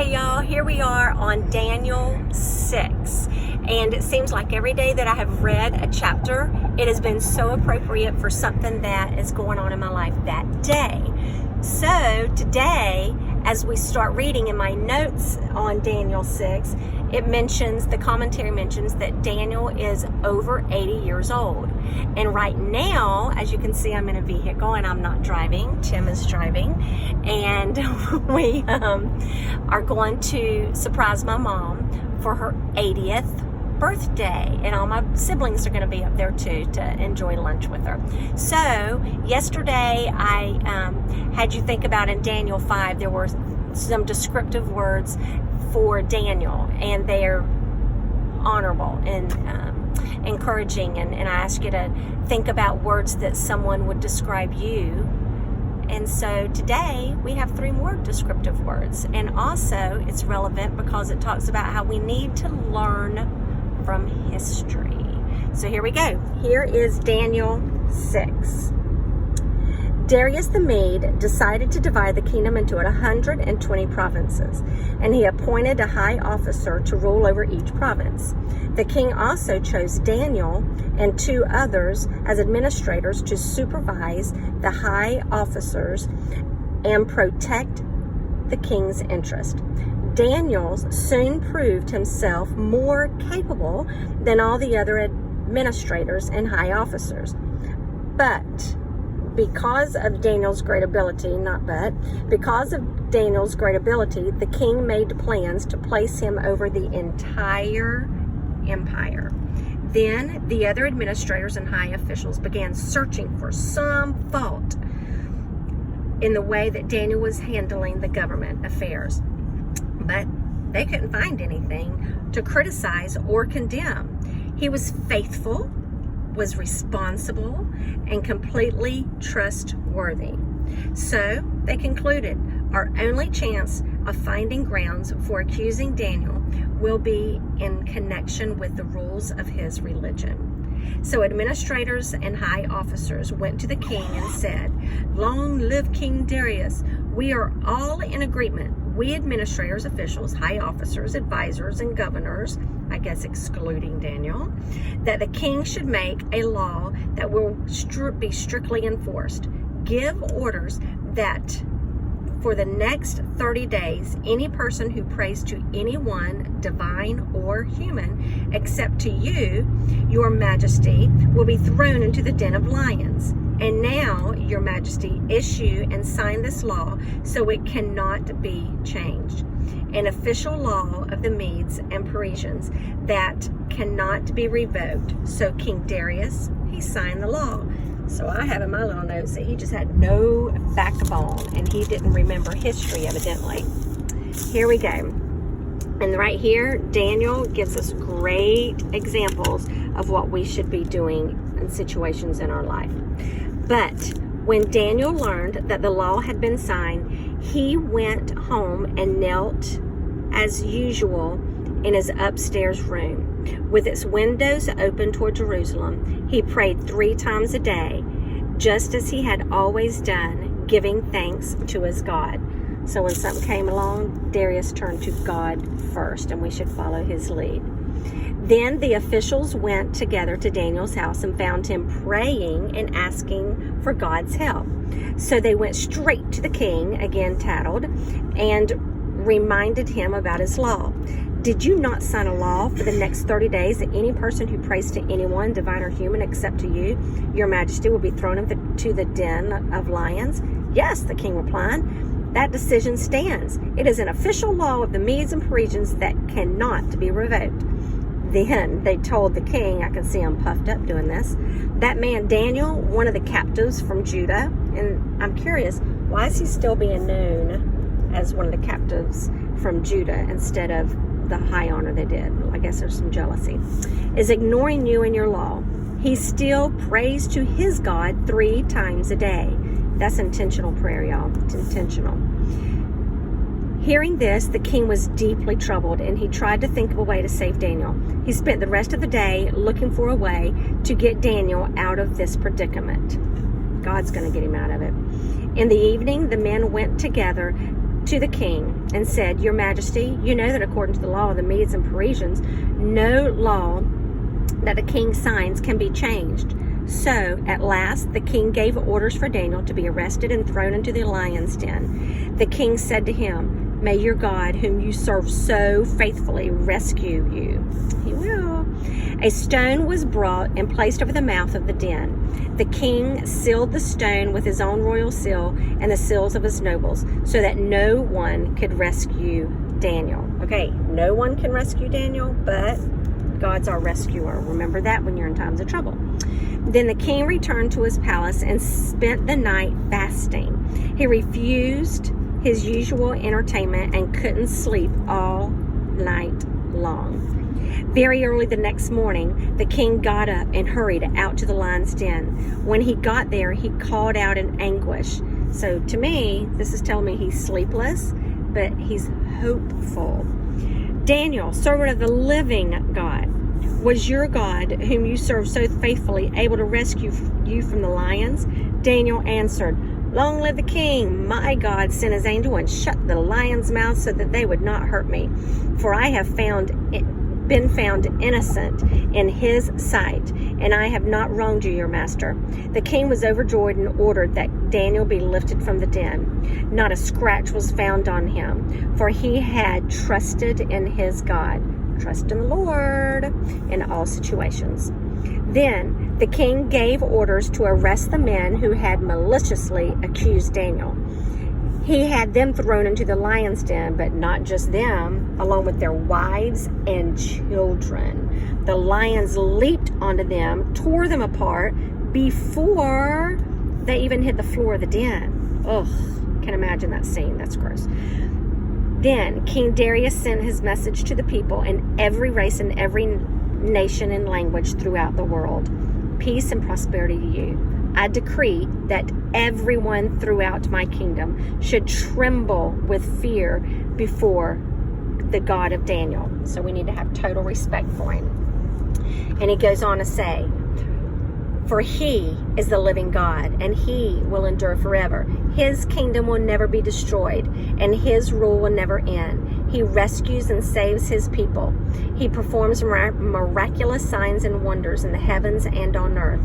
Okay, y'all, here we are on Daniel 6. And it seems like every day that I have read a chapter, it has been so appropriate for something that is going on in my life that day. So today, as we start reading in my notes on Daniel 6, the commentary mentions that Daniel is over 80 years old. And right now, as you can see, I'm in a vehicle and I'm not driving. Tim is driving. And we are going to surprise my mom for her 80th birthday, and all my siblings are going to be up there too to enjoy lunch with her. So yesterday I had you think about in Daniel 5 there were some descriptive words for Daniel, and they're honorable and encouraging, and I asked you to think about words that someone would describe you. And so today we have 3 more descriptive words, and also it's relevant because it talks about how we need to learn from history. So here we go. Here is Daniel 6. Darius the Mede decided to divide the kingdom into 120 provinces, and he appointed a high officer to rule over each province. The king also chose Daniel and 2 others as administrators to supervise the high officers and protect the king's interest. Daniel soon proved himself more capable than all the other administrators and high officers. But because of Daniel's great ability, the king made plans to place him over the entire empire. Then the other administrators and high officials began searching for some fault in the way that Daniel was handling the government affairs. But they couldn't find anything to criticize or condemn. He was faithful, was responsible, and completely trustworthy. So they concluded our only chance of finding grounds for accusing Daniel will be in connection with the rules of his religion. So administrators and high officers went to the king and said, "Long live King Darius. We are all in agreement, we administrators, officials, high officers, advisors, and governors," I guess excluding Daniel, "that the king should make a law that will be strictly enforced. Give orders that for the next 30 days, any person who prays to anyone, divine or human, except to you, your majesty, will be thrown into the den of lions. And now, your majesty, issue and sign this law so it cannot be changed. An official law of the Medes and Persians that cannot be revoked." So King Darius, he signed the law. So I have in my little notes that he just had no backbone and he didn't remember history, evidently. Here we go. And right here, Daniel gives us great examples of what we should be doing in situations in our life. But when Daniel learned that the law had been signed, he went home and knelt as usual in his upstairs room. With its windows open toward Jerusalem, he prayed 3 times a day, just as he had always done, giving thanks to his God. So when something came along, Darius turned to God first, and we should follow his lead. Then the officials went together to Daniel's house and found him praying and asking for God's help. So they went straight to the king, again tattled, and reminded him about his law. "Did you not sign a law for the next 30 days that any person who prays to anyone, divine or human, except to you, your majesty, will be thrown into the den of lions?" "Yes," the king replied. "That decision stands. It is an official law of the Medes and Persians that cannot be revoked." Then they told the king, I can see him puffed up doing this, "That man Daniel, one of the captives from Judah," and I'm curious, why is he still being known as one of the captives from Judah instead of the high honor they did? I guess there's some jealousy. "Is ignoring you and your law. He still prays to his God 3 times a day." That's intentional prayer, y'all. It's intentional. Hearing this, the king was deeply troubled, and he tried to think of a way to save Daniel. He spent the rest of the day looking for a way to get Daniel out of this predicament. God's going to get him out of it. In the evening, the men went together to the king and said, Your Majesty, you know that according to the law of the Medes and Persians, no law that the king signs can be changed. So, at last, the king gave orders for Daniel to be arrested and thrown into the lion's den. The king said to him, May your God, whom you serve so faithfully, rescue you. He will. A stone was brought and placed over the mouth of the den. The king sealed the stone with his own royal seal and the seals of his nobles, so that no one could rescue Daniel. Okay, no one can rescue Daniel, but God's our rescuer. Remember that when you're in times of trouble. Then the king returned to his palace and spent the night fasting. He refused his usual entertainment and couldn't sleep all night long. Very early the next morning, the king got up and hurried out to the lion's den. When he got there, he called out in anguish. So to me, this is telling me he's sleepless, but he's hopeful. Daniel, servant of the living God, was your God, whom you serve so faithfully, able to rescue you from the lions? Daniel answered, Long live the king! My God sent his angel and shut the lions' mouths so that they would not hurt me. For I have been found innocent in his sight, and I have not wronged you, your master. The king was overjoyed and ordered that Daniel be lifted from the den. Not a scratch was found on him, for he had trusted in his God. Trust in the Lord in all situations. Then the king gave orders to arrest the men who had maliciously accused Daniel. He had them thrown into the lion's den, but not just them, along with their wives and children. The lions leaped onto them, tore them apart before they even hit the floor of the den. Ugh, can't imagine that scene. That's gross. Then King Darius sent his message to the people in every race and every nation and language throughout the world. Peace and prosperity to you. I decree that everyone throughout my kingdom should tremble with fear before the God of Daniel. So we need to have total respect for him. And he goes on to say, For he is the living God, and he will endure forever. His kingdom will never be destroyed, and his rule will never end. He rescues and saves his people. He performs miraculous signs and wonders in the heavens and on earth.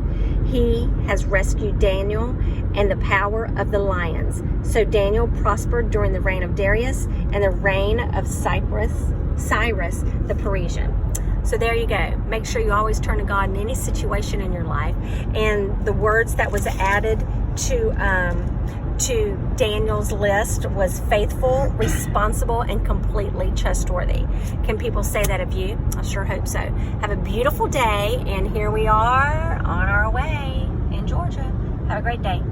He has rescued Daniel and the power of the lions. So Daniel prospered during the reign of Darius and the reign of Cyrus the Persian. So there you go. Make sure you always turn to God in any situation in your life. And the words that was added to Daniel's list was faithful, responsible, and completely trustworthy. Can people say that of you? I sure hope so. Have a beautiful day, and here we are on our way in Georgia. Have a great day.